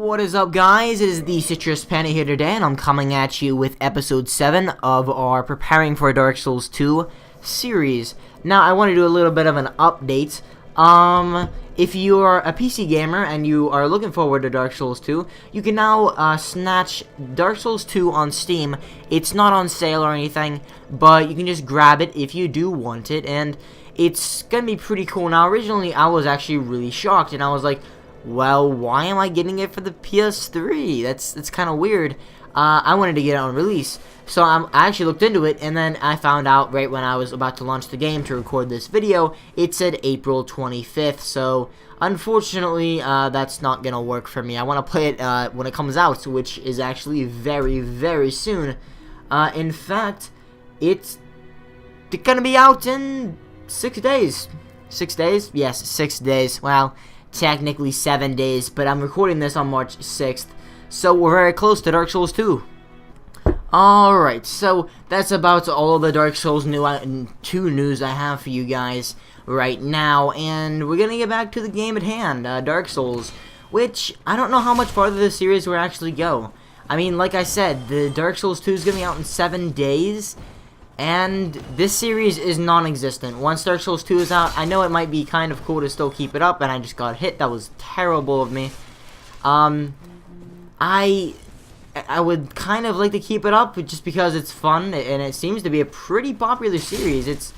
What is up, guys? It is TheCitrusPanda here today, and I'm coming at you with episode 7 of our Preparing for Dark Souls 2 series. Now, I want to do a little bit of an update. If you're a PC gamer and you are looking forward to Dark Souls 2, you can now snatch Dark Souls 2 on Steam. It's not on sale or anything, but you can just grab it if you do want it, and it's gonna be pretty cool. Now, originally, I was actually really shocked, and I was like, well, why am I getting it for the PS3? That's kind of weird. I wanted to get it on release, so I actually looked into it, and then I found out right when I was about to launch the game to record this video, it said April 25th, so unfortunately, that's not gonna work for me. I want to play it when it comes out, which is actually very, very soon. In fact, it's gonna be out in 6 days. 6 days? Yes, 6 days. Well, technically 7 days, but I'm recording this on March 6th, so we're very close to Dark Souls 2. Alright, so that's about all of the Dark Souls 2 news I have for you guys right now, and we're gonna get back to the game at hand, Dark Souls, which I don't know how much farther this series will actually go. I mean, like I said, the Dark Souls 2 is gonna be out in 7 days, and this series is non-existent. Once Dark Souls 2 is out, I know it might be kind of cool to still keep it up, and I just got hit. That was terrible of me. I would kind of like to keep it up just because it's fun, and it seems to be a pretty popular series. It's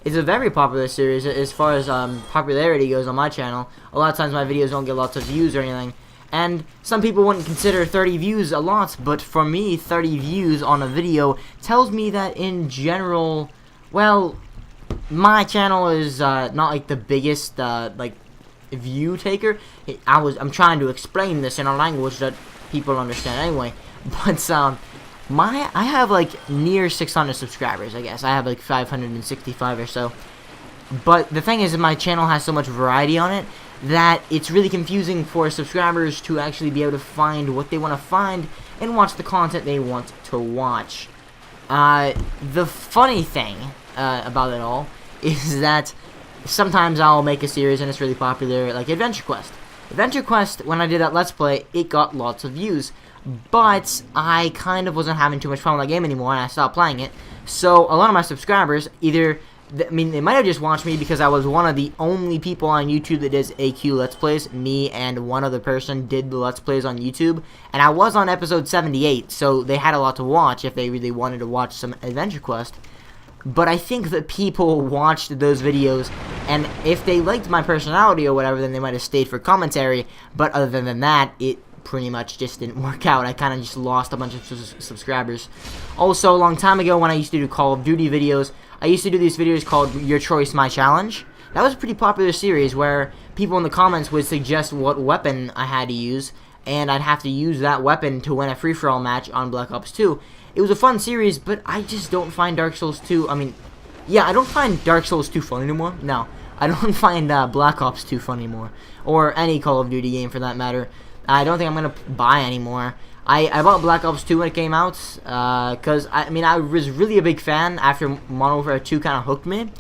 a very popular series as far as popularity goes on my channel. A lot of times my videos don't get lots of views or anything. And some people wouldn't consider 30 views a lot, but for me, 30 views on a video tells me that in general, well, my channel is not like the biggest like view taker. I'm trying to explain this in a language that people understand anyway. But I have like near 600 subscribers, I guess. I have like 565 or so. But the thing is that my channel has so much variety on it that it's really confusing for subscribers to actually be able to find what they want to find and watch the content they want to watch. The funny thing about it all is that sometimes I'll make a series and it's really popular, like Adventure Quest. Adventure Quest, when I did that Let's Play, it got lots of views, but I kind of wasn't having too much fun with that game anymore and I stopped playing it. So a lot of my subscribers either, I mean, they might have just watched me because I was one of the only people on YouTube that does AQ Let's Plays. Me and one other person did the Let's Plays on YouTube, and I was on episode 78, so they had a lot to watch if they really wanted to watch some Adventure Quest. But I think that people watched those videos, and if they liked my personality or whatever, then they might have stayed for commentary, but other than that, it pretty much just didn't work out. I kind of just lost a bunch of subscribers. Also, a long time ago when I used to do Call of Duty videos, I used to do these videos called Your Choice, My Challenge. That was a pretty popular series where people in the comments would suggest what weapon I had to use, and I'd have to use that weapon to win a free-for-all match on Black Ops 2. It was a fun series, but I just don't find Dark Souls 2, I don't find Dark Souls 2 fun anymore. No, I don't find Black Ops 2 fun anymore, or any Call of Duty game for that matter. I don't think I'm going to buy anymore. I bought Black Ops 2 when it came out, because, I was really a big fan after Modern Warfare 2 kind of hooked me.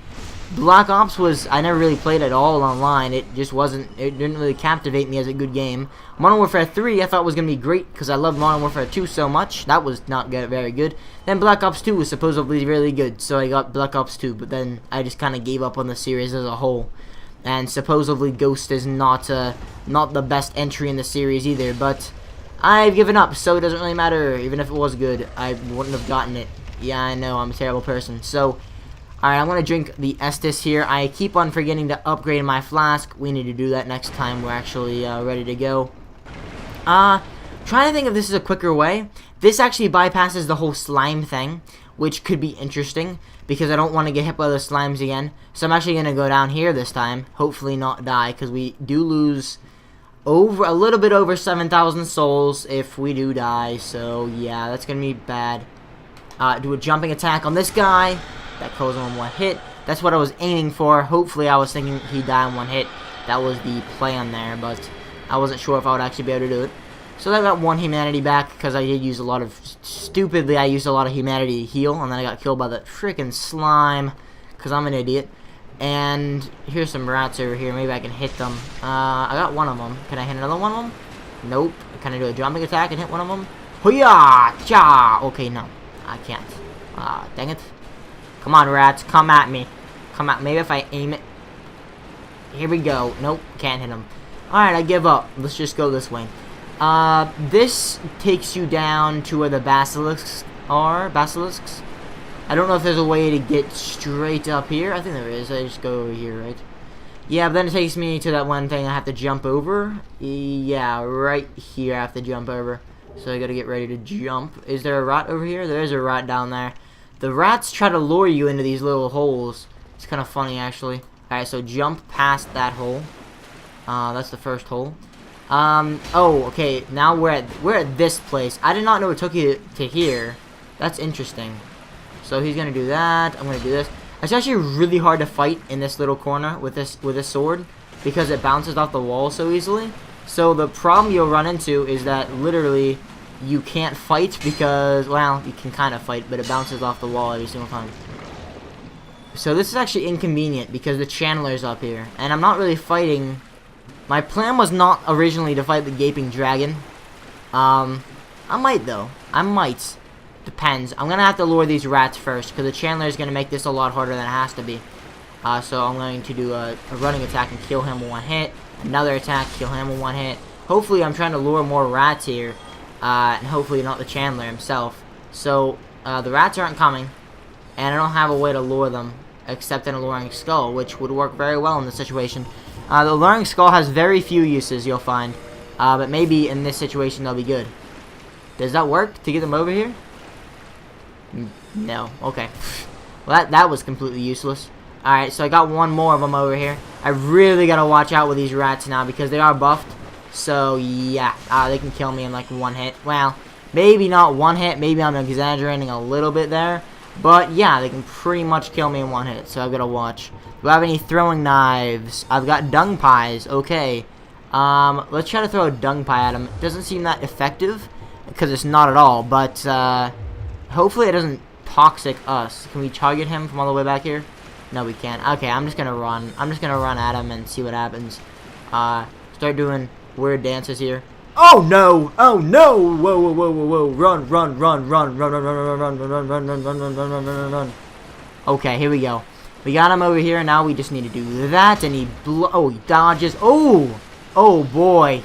Black Ops I never really played at all online. It didn't really captivate me as a good game. Modern Warfare 3 I thought was going to be great, because I loved Modern Warfare 2 so much. That was not very good. Then Black Ops 2 was supposedly really good, so I got Black Ops 2, but then I just kind of gave up on the series as a whole. And supposedly Ghost is not the best entry in the series either, but I've given up, so it doesn't really matter. Even if it was good, I wouldn't have gotten it. Yeah, I know, I'm a terrible person. So, alright, I'm going to drink the Estus here. I keep on forgetting to upgrade my flask. We need to do that next time we're actually ready to go. Trying to think if this is a quicker way. This actually bypasses the whole slime thing, which could be interesting, because I don't want to get hit by the slimes again. So I'm actually going to go down here this time, hopefully not die, because we do lose a little bit over 7,000 souls if we do die, so yeah, that's gonna be bad. Do a jumping attack on this guy. That kills him in one hit. That's what I was aiming for. Hopefully I was thinking he'd die in one hit. That was the plan there, but I wasn't sure if I would actually be able to do it. So I got one humanity back, because I did use a lot of, stupidly I used a lot of humanity to heal, and then I got killed by the freaking slime, because I'm an idiot. And here's some rats over here. Maybe I can hit them. I got one of them. Can I hit another one of them? Nope. Can I do a jumping attack and hit one of them? Hoo-yah! Cha! Okay, no. I can't. Dang it. Come on, rats. Come at me. Come at. Maybe if I aim it. Here we go. Nope. Can't hit him. Alright, I give up. Let's just go this way. This takes you down to where the basilisks are. Basilisks? I don't know if there's a way to get straight up here. I think there is. I just go over here, right? Yeah, but then it takes me to that one thing I have to jump over. Yeah, right here I have to jump over. So I gotta get ready to jump. Is there a rat over here? There is a rat down there. The rats try to lure you into these little holes. It's kind of funny, actually. Alright, so jump past that hole. That's the first hole. Oh, okay. Now we're at this place. I did not know it took you to here. That's interesting. So he's gonna do that. I'm gonna do this. It's actually really hard to fight in this little corner with this sword because it bounces off the wall so easily. So the problem you'll run into is that literally you can't fight because, well, you can kind of fight, but it bounces off the wall every single time. So this is actually inconvenient because the channeler's up here, and I'm not really fighting. My plan was not originally to fight the gaping dragon. I might though. I might. Depends. I'm gonna have to lure these rats first because the channeler is gonna make this a lot harder than it has to be. So I'm going to do a running attack and kill him with one hit. Another attack, kill him with one hit. Hopefully I'm trying to lure more rats here, and hopefully not the channeler himself. So the rats aren't coming, and I don't have a way to lure them except an alluring skull, which would work very well in this situation. The alluring skull has very few uses, you'll find, but maybe in this situation they'll be good. Does that work to get them over here? No. Okay. Well, that was completely useless. Alright, so I got one more of them over here. I really gotta watch out with these rats now because they are buffed. So, yeah. They can kill me in like one hit. Well, maybe not one hit. Maybe I'm exaggerating a little bit there. But, yeah, they can pretty much kill me in one hit. So, I've gotta watch. Do I have any throwing knives? I've got dung pies. Okay. Let's try to throw a dung pie at him. It doesn't seem that effective because it's not at all. But, hopefully it doesn't toxic us. Can we target him from all the way back here? No, we can't. Okay, I'm just gonna run. I'm just gonna run at him and see what happens. Start doing weird dances here. Oh no! Oh no! Whoa, whoa, whoa, whoa, whoa! Run, run, run, run, run, run, run, run, run, run, run, run, run, run, run, run, run, run. Okay, here we go. We got him over here. Now we just need to do that, and he oh, he dodges. Oh, oh boy,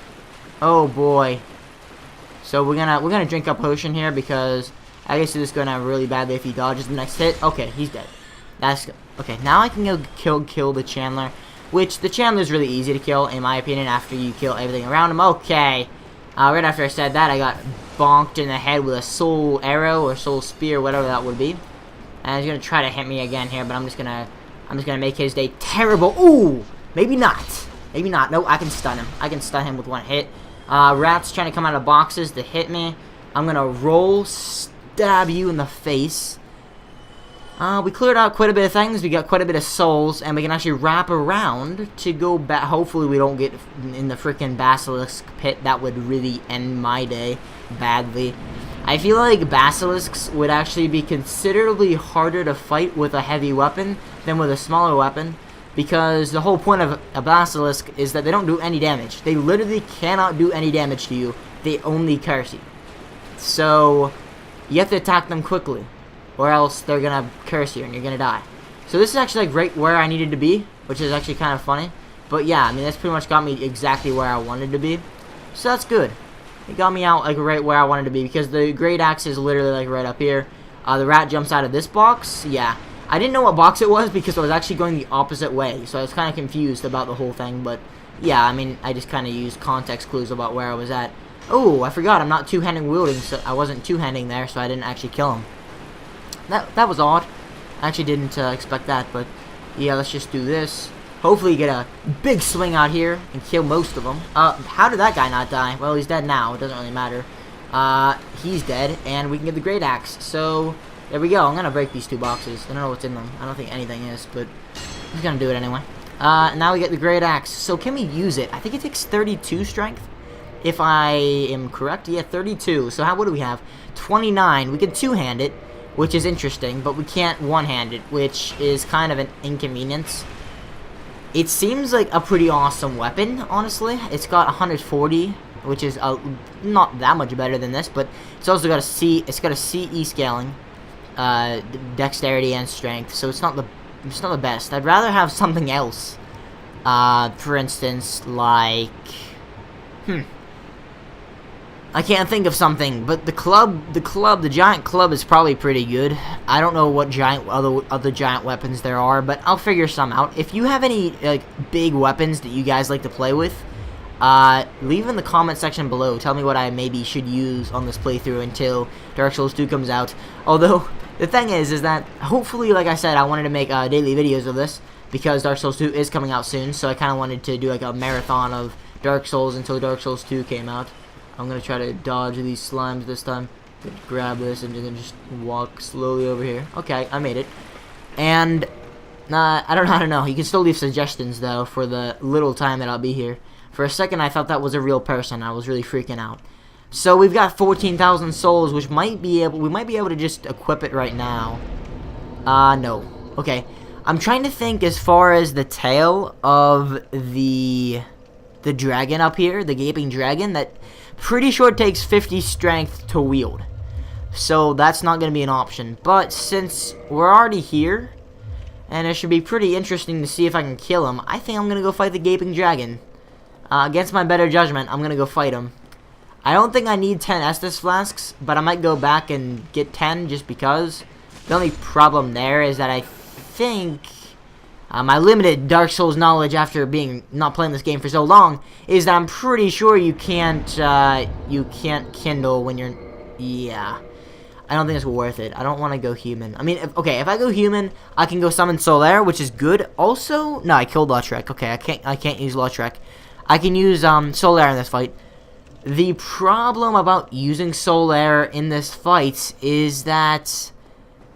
oh boy. So we're gonna drink a potion here because I guess this is going to have really badly if he dodges the next hit. Okay, he's dead. That's good. Okay, now I can go kill the channeler, which the channeler is really easy to kill, in my opinion, after you kill everything around him. Okay. Right after I said that, I got bonked in the head with a soul arrow or soul spear, whatever that would be. And he's going to try to hit me again here, but I'm just going to make his day terrible. Ooh! Maybe not. Maybe not. No, I can stun him. I can stun him with one hit. Rats trying to come out of boxes to hit me. I'm going to roll, stab you in the face. We cleared out quite a bit of things. We got quite a bit of souls, and we can actually wrap around to go back. Hopefully we don't get in the freaking basilisk pit. That would really end my day badly. I feel like basilisks would actually be considerably harder to fight with a heavy weapon than with a smaller weapon, because the whole point of a basilisk is that they don't do any damage. They literally cannot do any damage to you. They only curse you. So you have to attack them quickly, or else they're gonna curse you and you're gonna die. So this is actually like right where I needed to be, which is actually kind of funny. But yeah, I mean, that's pretty much got me exactly where I wanted to be. So that's good. It got me out like right where I wanted to be, because the Greataxe is literally like right up here. The rat jumps out of this box. Yeah, I didn't know what box it was because I was actually going the opposite way, so I was kind of confused about the whole thing. But yeah, I mean, I just kind of used context clues about where I was at. Oh, I forgot, I'm not two-handing wielding, so I wasn't two-handing there, so I didn't actually kill him. That was odd. I actually didn't expect that, but yeah, let's just do this. Hopefully get a big swing out here and kill most of them. How did that guy not die? Well, he's dead now. It doesn't really matter. He's dead, and we can get the Greataxe. So, there we go. I'm going to break these two boxes. I don't know what's in them. I don't think anything is, but I'm just going to do it anyway. Now we get the Greataxe. So, can we use it? I think it takes 32 strength, if I am correct. Yeah, 32. So, what do we have? 29. We can two-hand it, which is interesting, but we can't one-hand it, which is kind of an inconvenience. It seems like a pretty awesome weapon, honestly. It's got 140 which is not that much better than this, but it's also got a C. It's got a CE scaling, dexterity and strength. So it's not the best. I'd rather have something else. For instance, like, I can't think of something, but the giant club is probably pretty good. I don't know what other giant weapons there are, but I'll figure some out. If you have any, like, big weapons that you guys like to play with, leave in the comment section below. Tell me what I maybe should use on this playthrough until Dark Souls 2 comes out. Although, the thing is that, hopefully, like I said, I wanted to make, daily videos of this, because Dark Souls 2 is coming out soon, so I kind of wanted to do, like, a marathon of Dark Souls until Dark Souls 2 came out. I'm going to try to dodge these slimes this time. Grab this and then just walk slowly over here. Okay, I made it. And, I don't know. You can still leave suggestions, though, for the little time that I'll be here. For a second, I thought that was a real person. I was really freaking out. So, we've got 14,000 souls, which we might be able to just equip it right now. No. Okay. I'm trying to think as far as the tail of the dragon up here, the gaping dragon, that pretty sure it takes 50 strength to wield. So that's not going to be an option. But since we're already here, and it should be pretty interesting to see if I can kill him, I think I'm going to go fight the gaping dragon. Against my better judgment, I'm going to go fight him. I don't think I need 10 Estus flasks, but I might go back and get 10 just because. The only problem there is that I think my limited Dark Souls knowledge after not playing this game for so long is that I'm pretty sure you can't kindle when you're, yeah. I don't think it's worth it. I don't want to go human. I mean, if I go human, I can go summon Solaire, which is good. Also, no, I killed Lautrec. Okay, I can't use Lautrec. I can use Solaire in this fight. The problem about using Solaire in this fight is that,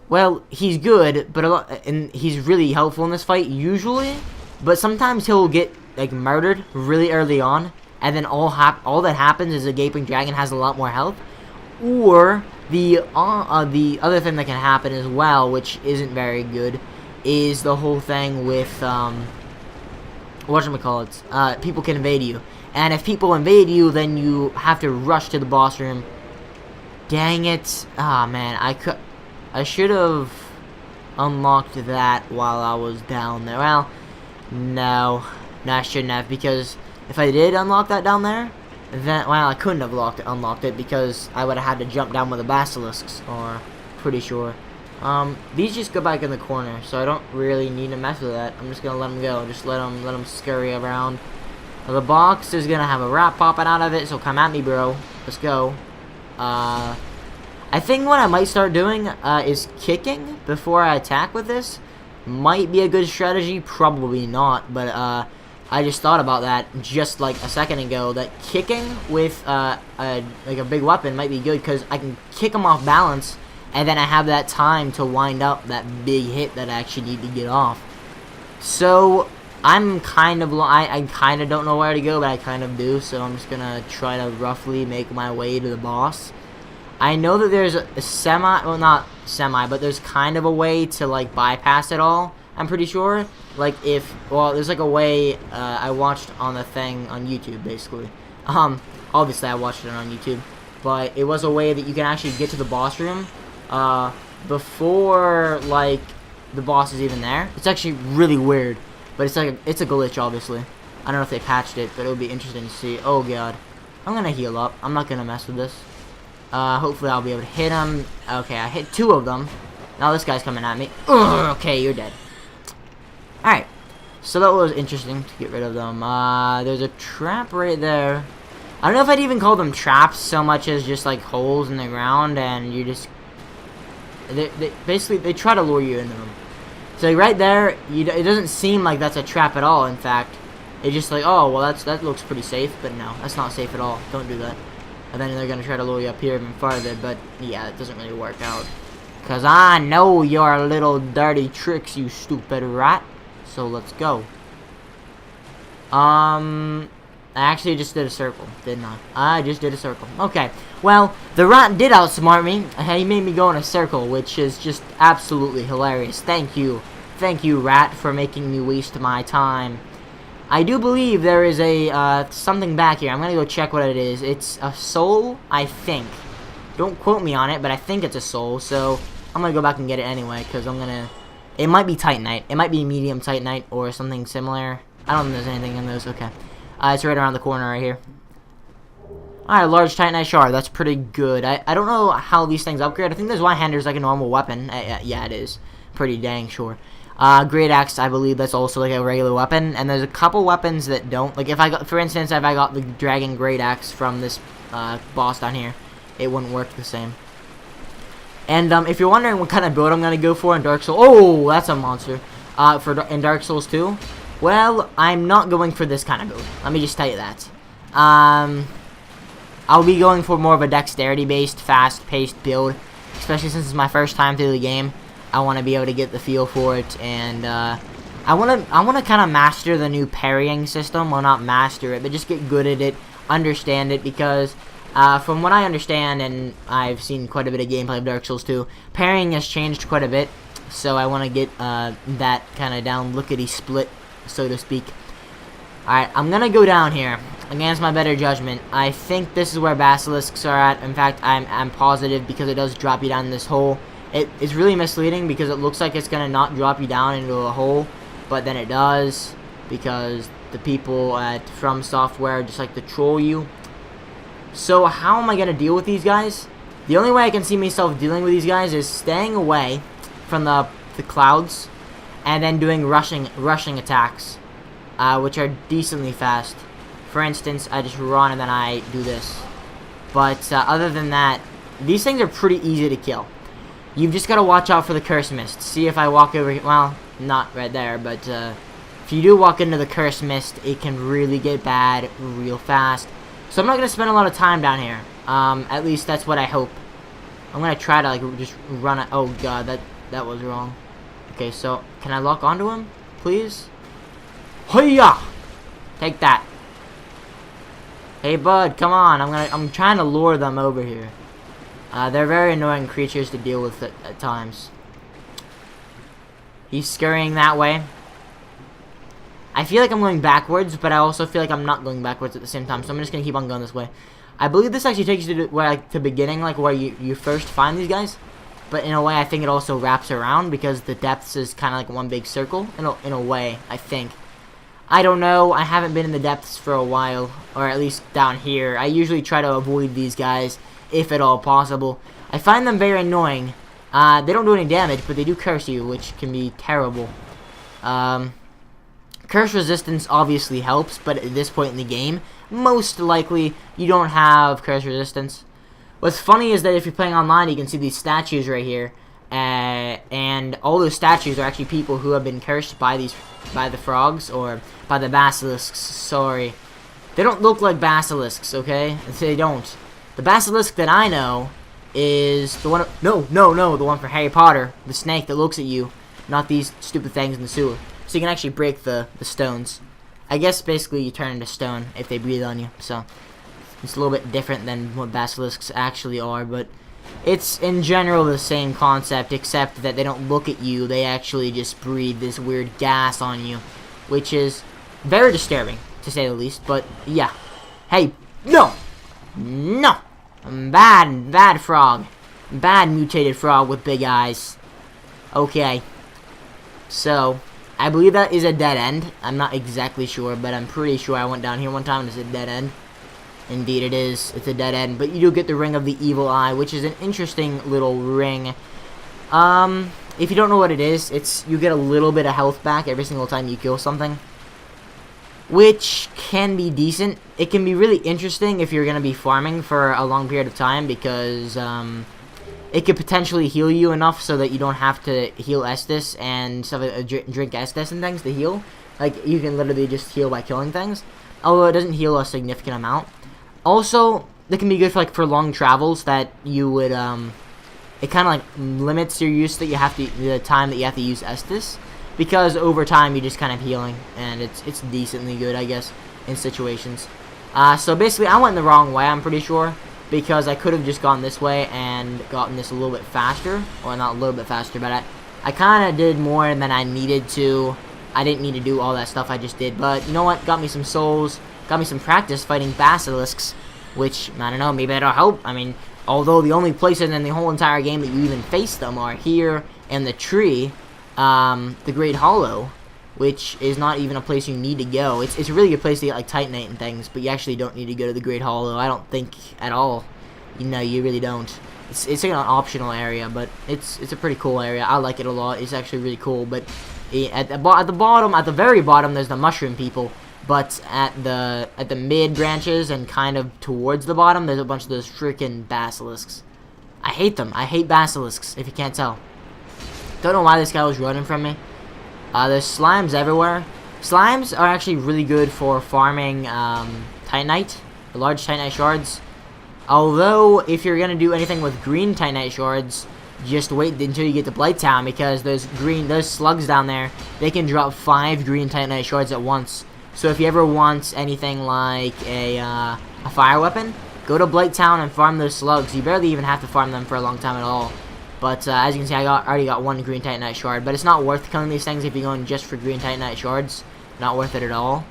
well, he's good, but and he's really helpful in this fight usually, but sometimes he'll get, like, murdered really early on, and then all that happens is a gaping dragon has a lot more health. Or the other thing that can happen as well, which isn't very good, is the whole thing with whatchamacallit, people can invade you, and if people invade you, then you have to rush to the boss room. Dang it! Ah, man, I should have unlocked that while I was down there. Well, no, I shouldn't have, because if I did unlock that down there, then, well, I couldn't have unlocked it because I would have had to jump down with the basilisks, or pretty sure. These just go back in the corner, so I don't really need to mess with that. I'm just gonna let them go. Just let them scurry around. Now, the box is gonna have a rat popping out of it, so come at me, bro. Let's go. I think what I might start doing is kicking before I attack with this. Might be a good strategy, probably not, but I just thought about that just like a second ago, that kicking with like a big weapon might be good, because I can kick them off balance, and then I have that time to wind up that big hit that I actually need to get off. So I'm kind of, I kind of don't know where to go, but I kind of do, so I'm just gonna try to roughly make my way to the boss. I know that there's a well, not semi, but there's kind of a way to, like, bypass it all, I'm pretty sure. Like, well, there's, like, a way, I watched on the thing on YouTube, basically. Obviously I watched it on YouTube, but it was a way that you can actually get to the boss room, before, like, the boss is even there. It's actually really weird, but it's a glitch, obviously. I don't know if they patched it, but it would be interesting to see. Oh, God. I'm gonna heal up. I'm not gonna mess with this. Hopefully I'll be able to hit him. Okay, I hit 2 of them. Now this guy's coming at me. Ugh, okay, you're dead. Alright. So that was interesting to get rid of them. There's a trap right there. I don't know if I'd even call them traps so much as just, like, holes in the ground, and you just... Basically, they try to lure you into them. So right there, it doesn't seem like that's a trap at all, in fact. It's just like, oh, well, that looks pretty safe, but no, that's not safe at all. Don't do that. And then they're going to try to lure you up here even farther, but yeah, it doesn't really work out. Because I know your little dirty tricks, you stupid rat. So let's go. I actually just did a circle, didn't I? I just did a circle. Okay, well, the rat did outsmart me. He made me go in a circle, which is just absolutely hilarious. Thank you. Thank you, rat, for making me waste my time. I do believe there is a something back here. I'm gonna go check what it is. It's a soul, I think. Don't quote me on it, but I think it's a soul. So I'm gonna go back and get it anyway, because I'm gonna. It might be Titanite. It might be medium Titanite or something similar. I don't think there's anything in those. Okay, it's right around the corner right here. Alright, large Titanite shard. That's pretty good. I don't know how these things upgrade. I think this one-hander is like a normal weapon. Yeah, it is. Pretty dang sure. Greataxe, I believe that's also like a regular weapon. And there's a couple weapons that don't. Like if I got, for instance, if I got the Dragon Greataxe from this boss down here, it wouldn't work the same. And if you're wondering what kind of build I'm gonna go for in Dark Souls, oh, that's a monster. In Dark Souls 2, well, I'm not going for this kind of build. Let me just tell you that. I'll be going for more of a dexterity-based, fast-paced build, especially since it's my first time through the game. I want to be able to get the feel for it, and I want to kind of master the new parrying system. Well, not master it, but just get good at it, understand it, because from what I understand, and I've seen quite a bit of gameplay of Dark Souls 2, parrying has changed quite a bit, so I want to get that kind of down, lickety-split, so to speak. Alright, I'm gonna go down here. Against my better judgment, I think this is where basilisks are at. In fact, I'm positive, because it does drop you down this hole. It's really misleading because it looks like it's gonna not drop you down into a hole, but then it does, because the people at From Software just like to troll you. So how am I gonna deal with these guys? The only way I can see myself dealing with these guys is staying away from the clouds, and then doing rushing attacks, which are decently fast. For instance, I just run and then I do this. But other than that, these things are pretty easy to kill. You've just got to watch out for the curse mist. See if I walk over here. Well, not right there, but if you do walk into the curse mist, it can really get bad real fast. So I'm not going to spend a lot of time down here. At least that's what I hope. I'm going to try to like just run it. Oh god, that was wrong. Okay, so can I lock onto him, please? Hiya! Take that. Hey bud, come on. I'm trying to lure them over here. They're very annoying creatures to deal with at times. He's scurrying that way. I feel like I'm going backwards, but I also feel like I'm not going backwards at the same time, so I'm just gonna keep on going this way. I believe this actually takes you to where, like, the beginning, like where you first find these guys. But in a way, I think it also wraps around, because the depths is kind of like one big circle. In a way, I think. I don't know. I haven't been in the depths for a while, or at least down here. I usually try to avoid these guys, if at all possible. I find them very annoying. They don't do any damage, but they do curse you, which can be terrible. Curse resistance obviously helps, but at this point in the game, most likely you don't have curse resistance. What's funny is that if you're playing online, you can see these statues right here, and all those statues are actually people who have been cursed by the frogs, or by the basilisks. Sorry, they don't look like basilisks, okay? They don't. The basilisk that I know is the one. No, the one from Harry Potter, the snake that looks at you, not these stupid things in the sewer. So you can actually break the stones. I guess basically you turn into stone if they breathe on you. So it's a little bit different than what basilisks actually are, but it's in general the same concept, except that they don't look at you. They actually just breathe this weird gas on you, which is very disturbing, to say the least. But yeah. Hey, no! No! Bad frog. Bad mutated frog with big eyes. Okay. So, I believe that is a dead end. I'm not exactly sure, but I'm pretty sure I went down here one time and it's a dead end. Indeed it is. It's a dead end. But you do get the Ring of the Evil Eye, which is an interesting little ring. If you don't know what it is, you get a little bit of health back every single time you kill something, which can be decent. It can be really interesting if you're going to be farming for a long period of time, because it could potentially heal you enough so that you don't have to heal Estus and stuff, drink Estus and things to heal. Like, you can literally just heal by killing things, although it doesn't heal a significant amount. Also, it can be good for, like, for long travels that you would, it kind of, like, limits your use that you have to, the time that you have to use Estus, because over time you're just kind of healing, and it's decently good, I guess, in situations. So basically, I went the wrong way, I'm pretty sure, because I could have just gone this way and gotten this a little bit faster, or not a little bit faster, but I kind of did more than I needed to. I didn't need to do all that stuff I just did. But you know what? Got me some souls. Got me some practice fighting basilisks. Which, I don't know, maybe that'll help. I mean, although the only places in the whole entire game that you even face them are here in the tree, the Great Hollow, which is not even a place you need to go. It's a really good place to get like Titanite and things, but you actually don't need to go to the Great Hollow. I don't think at all. You know, you really don't. It's like an optional area, but it's a pretty cool area. I like it a lot. It's actually really cool. But at the very bottom, there's the mushroom people. But at the mid branches and kind of towards the bottom, there's a bunch of those freaking basilisks. I hate them. I hate basilisks, if you can't tell. Don't know why this guy was running from me. There's slimes everywhere. Slimes are actually really good for farming Titanite, the large Titanite shards. Although, if you're going to do anything with green Titanite shards, just wait until you get to Blighttown, because those slugs down there, they can drop 5 green Titanite shards at once. So if you ever want anything like a fire weapon, go to Blighttown and farm those slugs. You barely even have to farm them for a long time at all. But as you can see, I already got 1 green Titanite shard. But it's not worth killing these things if you're going just for green Titanite shards. Not worth it at all.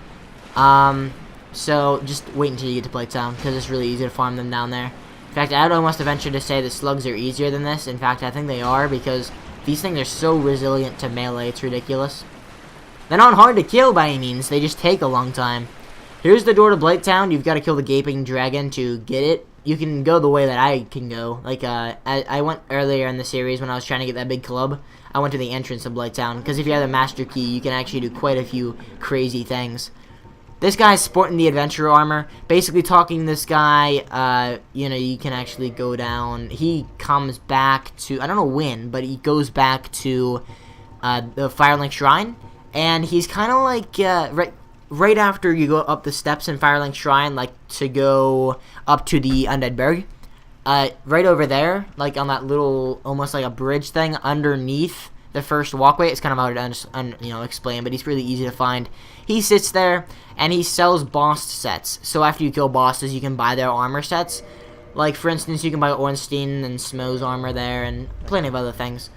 So just wait until you get to Blighttown, because it's really easy to farm them down there. In fact, I'd almost venture to say that slugs are easier than this. In fact, I think they are, because these things are so resilient to melee, it's ridiculous. They're not hard to kill by any means, they just take a long time. Here's the door to Blighttown. You've got to kill the gaping dragon to get it. You can go the way that I can go. Like, I went earlier in the series when I was trying to get that big club. I went to the entrance of Blighttown, because if you have the master key, you can actually do quite a few crazy things. This guy's sporting the adventurer armor. Basically talking this guy, you know, you can actually go down. He comes back to, I don't know when, but he goes back to the Firelink Shrine. And he's kind of like, right after you go up the steps in Firelink Shrine, like to go up to the Undead Berg. Right over there, like on that little, almost like a bridge thing underneath the first walkway. It's kind of hard to explain, but he's really easy to find. He sits there and he sells boss sets. So after you kill bosses, you can buy their armor sets. Like for instance, you can buy Ornstein and Smo's armor there, and plenty of other things.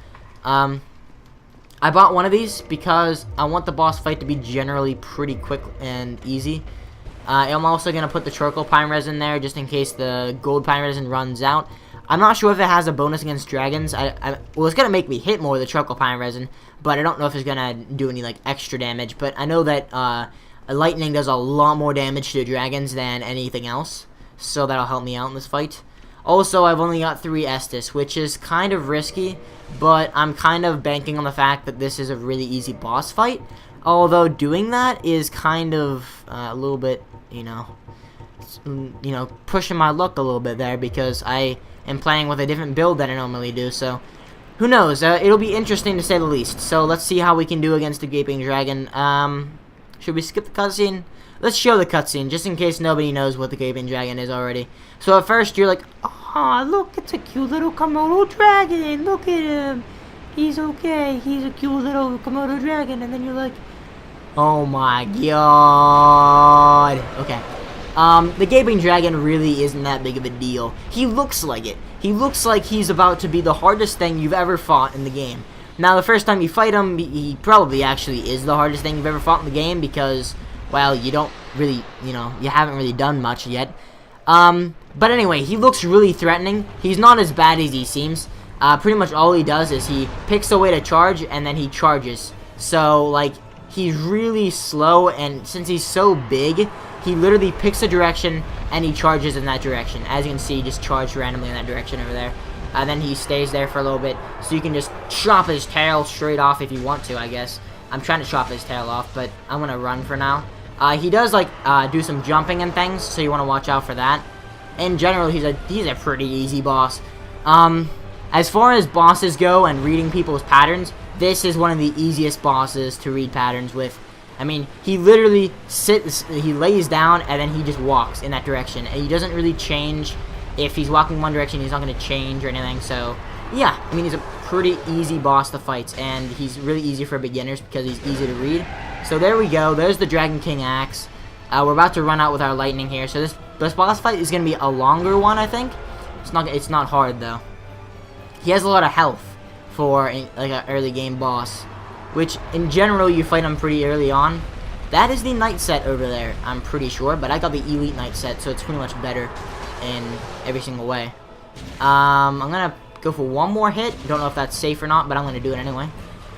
I bought one of these because I want the boss fight to be generally pretty quick and easy. I'm also going to put the charcoal pine resin there just in case the gold pine resin runs out. I'm not sure if it has a bonus against dragons. Well, it's going to make me hit more with the charcoal pine resin, but I don't know if it's going to do any like extra damage. But I know that lightning does a lot more damage to dragons than anything else, so that'll help me out in this fight. Also, I've only got 3 Estus, which is kind of risky, but I'm kind of banking on the fact that this is a really easy boss fight. Although doing that is kind of a little bit, pushing my luck a little bit there, because I am playing with a different build than I normally do. So who knows? It'll be interesting to say the least. So let's see how we can do against the Gaping Dragon. Should we skip the cutscene? Let's show the cutscene, just in case nobody knows what the Gaping Dragon is already. So at first you're like, oh, look, it's a cute little Komodo dragon. Look at him. He's okay. He's a cute little Komodo dragon. And then you're like, oh my god. Okay. The Gaping Dragon really isn't that big of a deal. He looks like it. He looks like he's about to be the hardest thing you've ever fought in the game. Now, the first time you fight him, he probably actually is the hardest thing you've ever fought in the game, because, well, you don't really, you haven't really done much yet. But anyway, he looks really threatening. He's not as bad as he seems. Pretty much all he does is he picks a way to charge, and then he charges. So, like, he's really slow, and since he's so big, he literally picks a direction, and he charges in that direction. As you can see, he just charged randomly in that direction over there. Then he stays there for a little bit, so you can just chop his tail straight off if you want to, I guess. I'm trying to chop his tail off, but I'm going to run for now. He does, like, do some jumping and things, so you want to watch out for that. In general, he's a pretty easy boss. As far as bosses go and reading people's patterns, this is one of the easiest bosses to read patterns with. I mean, he literally he lays down, and then he just walks in that direction. And he doesn't really change. If he's walking one direction, he's not going to change or anything. So, yeah, I mean, he's a pretty easy boss to fight. And he's really easy for beginners because he's easy to read. So there we go. There's the Dragon King axe. We're about to run out with our lightning here. So this boss fight is going to be a longer one, I think. It's not hard, though. He has a lot of health for like an early game boss. which in general you fight them pretty early on. That is the Knight set over there, I'm pretty sure, but I got the Elite Knight set, so it's pretty much better in every single way. I'm gonna go for one more hit. Don't know if that's safe or not, but I'm gonna do it anyway.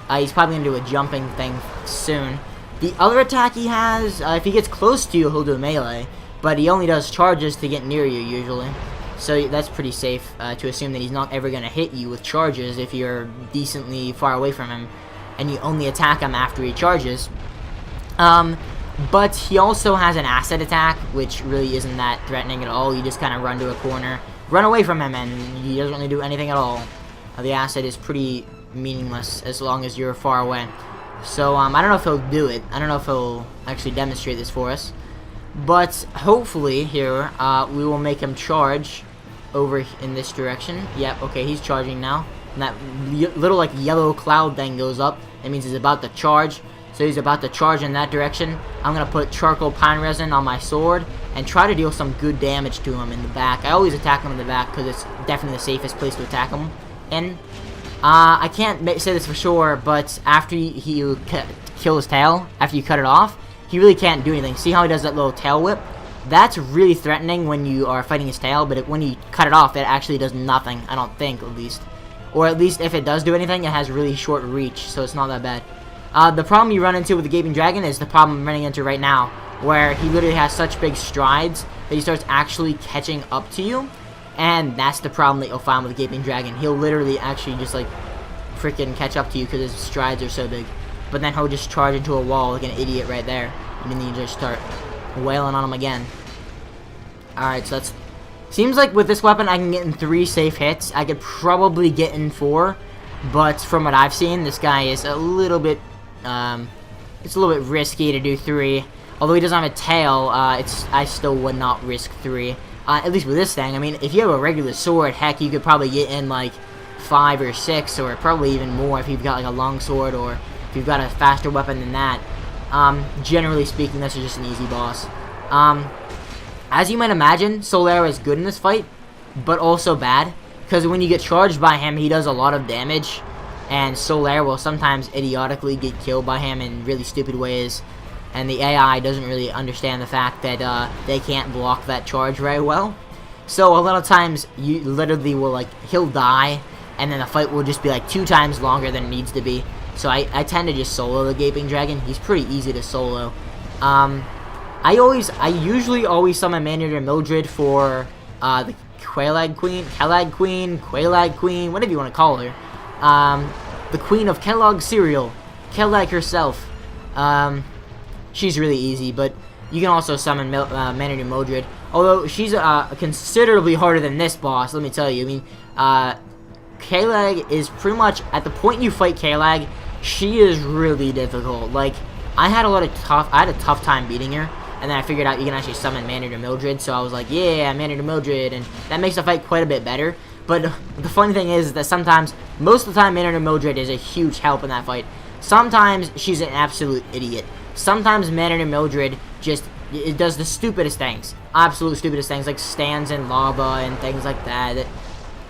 He's probably gonna do a jumping thing soon. The other attack he has, if he gets close to you, he'll do a melee, but he only does charges to get near you usually. So that's pretty safe to assume that he's not ever gonna hit you with charges if you're decently far away from him, and you only attack him after he charges. But he also has an acid attack, which really isn't that threatening at all. You just kind of run to a corner, run away from him, and he doesn't really do anything at all. The acid is pretty meaningless as long as you're far away. So, I don't know if he'll do it. I don't know if he'll actually demonstrate this for us. But, hopefully, here, we will make him charge over in this direction. Yep, okay, he's charging now. And that little, like, yellow cloud thing goes up. That means he's about to charge. So he's about to charge in that direction. I'm going to put charcoal pine resin on my sword and try to deal some good damage to him in the back. I always attack him in the back because it's definitely the safest place to attack him in. I can't say this for sure, but after he kill his tail, after you cut it off, he really can't do anything. See how he does that little tail whip? That's really threatening when you are fighting his tail, but when you cut it off, it actually does nothing, I don't think, at least. Or at least if it does do anything, it has really short reach, so it's not that bad. The problem you run into with the Gaping Dragon is the problem I'm running into right now, where he literally has such big strides that he starts actually catching up to you, and that's the problem that you'll find with the Gaping Dragon. He'll literally actually just, like, freaking catch up to you because his strides are so big. But then he'll just charge into a wall like an idiot right there, and then you just start wailing on him again. Alright, so that's... Seems like with this weapon I can get in 3 safe hits. I could probably get in 4, but from what I've seen, this guy is a little bit... it's a little bit risky to do 3. Although he doesn't have a tail, I still would not risk 3. At least with this thing. I mean, if you have a regular sword, heck, you could probably get in, like, 5 or 6, or probably even more if you've got, like, a long sword, or if you've got a faster weapon than that. Generally speaking, this is just an easy boss. As you might imagine, Solaire is good in this fight, but also bad. Because when you get charged by him, he does a lot of damage. And Solaire will sometimes idiotically get killed by him in really stupid ways. And the AI doesn't really understand the fact that they can't block that charge very well. So a lot of times, you literally will, like, he'll die. And then the fight will just be, like, 2 times longer than it needs to be. So I tend to just solo the Gaping Dragon. He's pretty easy to solo. I usually always summon Maynard and Mildred for the Quelaag Queen, whatever you want to call her. The Queen of Kellogg cereal, Quelaag herself. She's really easy, but you can also summon Maynard and Mildred. Although she's considerably harder than this boss, let me tell you. I mean, Quelaag is pretty much at the point you fight Quelaag, she is really difficult. Like, I had a tough time beating her. And then I figured out you can actually summon Maynard and Mildred, so I was like, yeah, Maynard and Mildred, and that makes the fight quite a bit better. But the funny thing is that sometimes, most of the time, Maynard and Mildred is a huge help in that fight. Sometimes she's an absolute idiot. Sometimes Maynard and Mildred just, it does the stupidest things. Absolute stupidest things, like stands in lava and things like that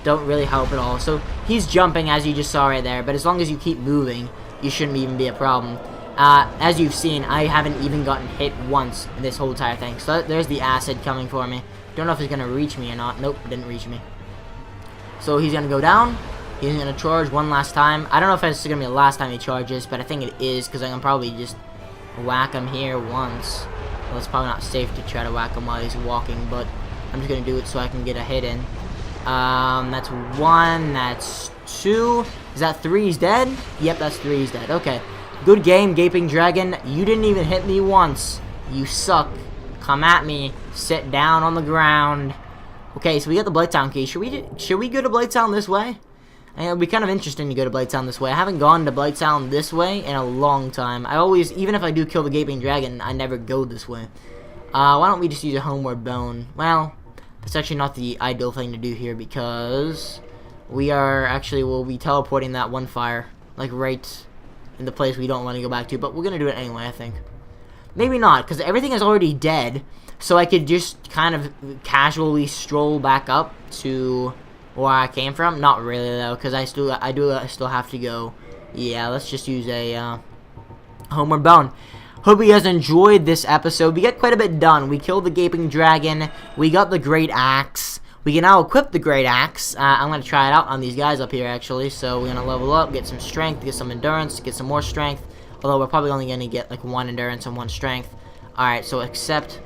don't really help at all. So he's jumping, as you just saw right there, but as long as you keep moving, you shouldn't even be a problem. As you've seen, I haven't even gotten hit once in this whole entire thing. So there's the acid coming for me. Don't know if he's going to reach me or not. Nope, didn't reach me. So he's going to go down. He's going to charge one last time. I don't know if it's going to be the last time he charges, but I think it is, because I can probably just whack him here once. Well, it's probably not safe to try to whack him while he's walking, but I'm just going to do it so I can get a hit in. That's 1, that's 2. Is that 3? He's dead? Yep, that's 3. He's dead. Okay. Good game, Gaping Dragon. You didn't even hit me once. You suck. Come at me. Sit down on the ground. Okay, so we got the Blighttown key. Should we go to Blighttown this way? And it'll be kind of interesting to go to Blighttown this way. I haven't gone to Blighttown this way in a long time. I always, even if I do kill the Gaping Dragon, I never go this way. Why don't we just use a Homeward Bone? Well, that's actually not the ideal thing to do here because we are actually, we'll be teleporting that one fire, like right in the place we don't want to go back to, but we're going to do it anyway, I think. Maybe not, because everything is already dead, so I could just kind of casually stroll back up to where I came from. Not really, though, because I still have to go Yeah, let's just use a homeward bound. Hope you guys enjoyed this episode. We got quite a bit done. We killed the gaping dragon. We got the Greataxe. We can now equip the Greataxe. I'm going to try it out on these guys up here, actually. So we're going to level up, get some strength, get some endurance, get some more strength. Although we're probably only going to get like 1 endurance and 1 strength. Alright, so accept.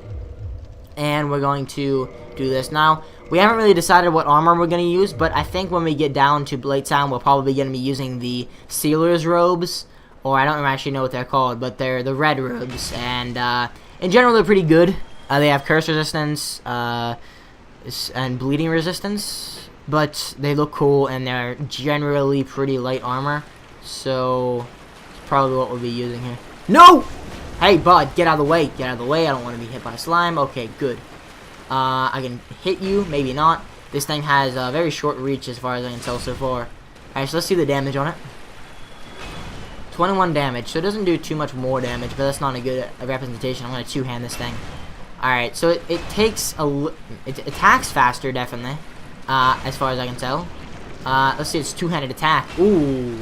And we're going to do this now. We haven't really decided what armor we're going to use, but I think when we get down to Blade Town, we're probably going to be using the Sealer's Robes. Or I don't actually know what they're called, but they're the red robes. And in general, they're pretty good. They have curse resistance and bleeding resistance. But they look cool, and they're generally pretty light armor. So, it's probably what we'll be using here. No! Hey, bud, get out of the way. Get out of the way. I don't want to be hit by slime. Okay, good. I can hit you. Maybe not. This thing has a very short reach as far as I can tell so far. Alright, so let's see the damage on it. 21 damage, so it doesn't do too much more damage, but that's not a good representation. I'm going to two-hand this thing. Alright, so it takes it attacks faster, definitely, as far as I can tell. Let's see, it's two-handed attack. Ooh,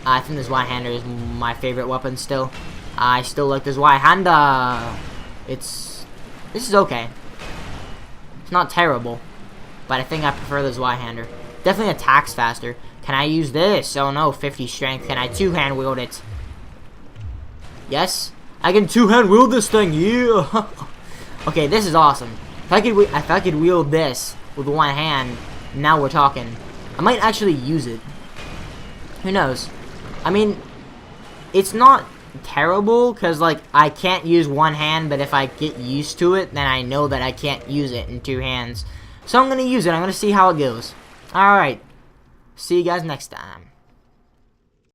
I think this Y-hander is my favorite weapon still. I still like this Y-hander. This is okay. It's not terrible, but I think I prefer this Y-hander. Definitely attacks faster. Can I use this? Oh no, 50 strength. Can I two-hand wield it? Yes? I can two-hand wield this thing, yeah! Okay, this is awesome. If I could wield this with one hand, now we're talking. I might actually use it. Who knows? I mean, it's not terrible, because, like, I can't use one hand, but if I get used to it, then I know that I can't use it in 2 hands. So I'm going to use it. I'm going to see how it goes. Alright. See you guys next time.